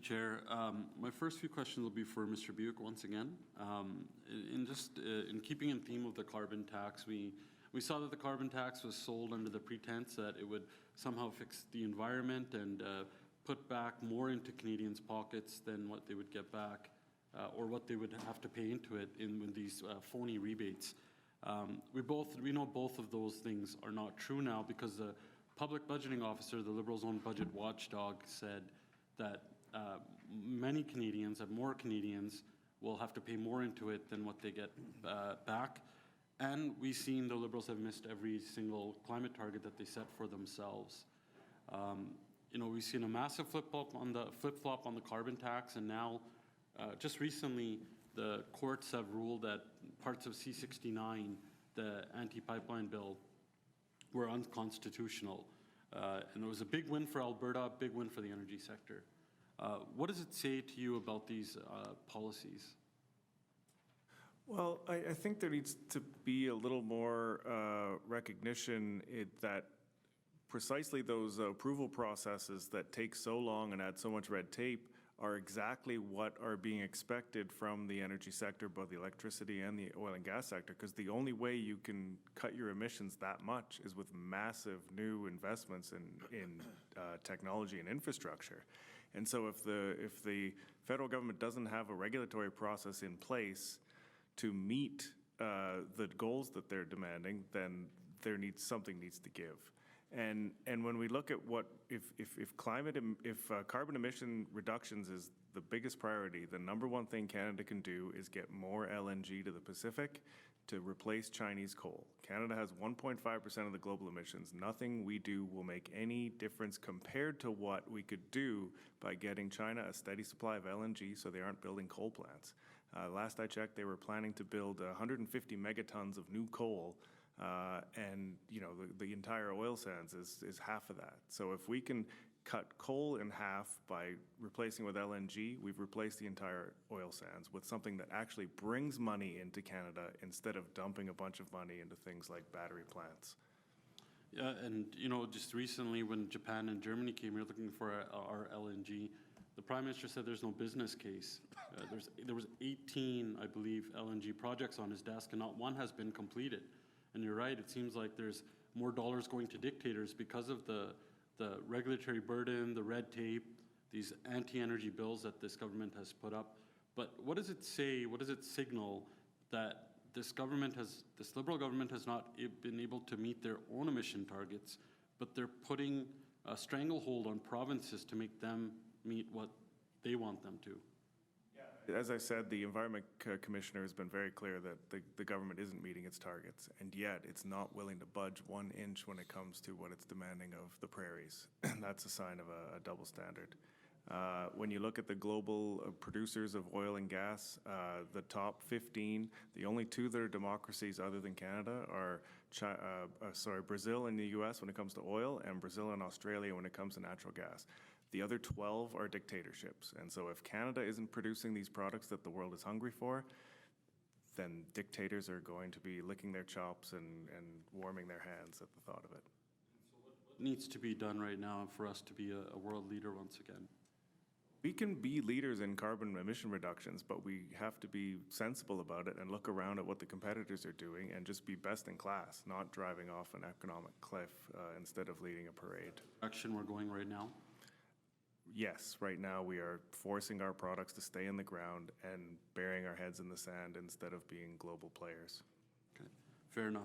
Chair. My first few questions will be for Mr. Bewick once again. In keeping in theme of the carbon tax, we saw that the carbon tax was sold under the pretense that it would somehow fix the environment and put back more into Canadians' pockets than what they would get back or what they would have to pay into it in these phony rebates. We know both of those things are not true now because the public budgeting officer, the Liberals' own budget watchdog, said that many Canadians, more Canadians, will have to pay more into it than what they get back. And we've seen the Liberals have missed every single climate target that they set for themselves. We've seen a massive flip-flop on the carbon tax, and now, just recently, the courts have ruled that parts of C-69, the anti-pipeline bill, were unconstitutional. And it was a big win for Alberta, big win for the energy sector. What does it say to you about these policies? Well, I think there needs to be a little more recognition that precisely those approval processes that take so long and add so much red tape are exactly what are being expected from the energy sector, both the electricity and the oil and gas sector, because the only way you can cut your emissions that much is with massive new investments in technology and infrastructure. And so if the federal government doesn't have a regulatory process in place to meet the goals that they're demanding, then something needs to give. And when we look at if carbon emission reductions is the biggest priority, the number one thing Canada can do is get more LNG to the Pacific to replace Chinese coal. Canada has 1.5% of the global emissions. Nothing we do will make any difference compared to what we could do by getting China a steady supply of LNG so they aren't building coal plants. Last I checked, they were planning to build 150 megatons of new coal. And the entire oil sands is half of that. So if we can cut coal in half by replacing with LNG, we've replaced the entire oil sands with something that actually brings money into Canada instead of dumping a bunch of money into things like battery plants. Yeah, and just recently when Japan and Germany came here looking for our LNG, the Prime Minister said there's no business case. There was 18, I believe, LNG projects on his desk, and not one has been completed. And you're right, it seems like there's more dollars going to dictators because of the regulatory burden, the red tape, these anti-energy bills that this government has put up. But what does it say, what does it signal that this Liberal government has not been able to meet their own emission targets, but they're putting a stranglehold on provinces to make them meet what they want them to? As I said, the Environment Commissioner has been very clear that the government isn't meeting its targets, and yet it's not willing to budge 1 inch when it comes to what it's demanding of the prairies. That's a sign of a double standard. When you look at the global producers of oil and gas, the top 15, the only 2 that are democracies other than Canada are Brazil and the US when it comes to oil, and Brazil and Australia when it comes to natural gas. The other 12 are dictatorships. And so if Canada isn't producing these products that the world is hungry for, then dictators are going to be licking their chops and warming their hands at the thought of it. So what needs to be done right now for us to be a world leader once again? We can be leaders in carbon emission reductions, but we have to be sensible about it and look around at what the competitors are doing and just be best in class, not driving off an economic cliff instead of leading a parade. Direction we're going right now? Yes, right now we are forcing our products to stay in the ground and burying our heads in the sand instead of being global players. Okay, fair enough.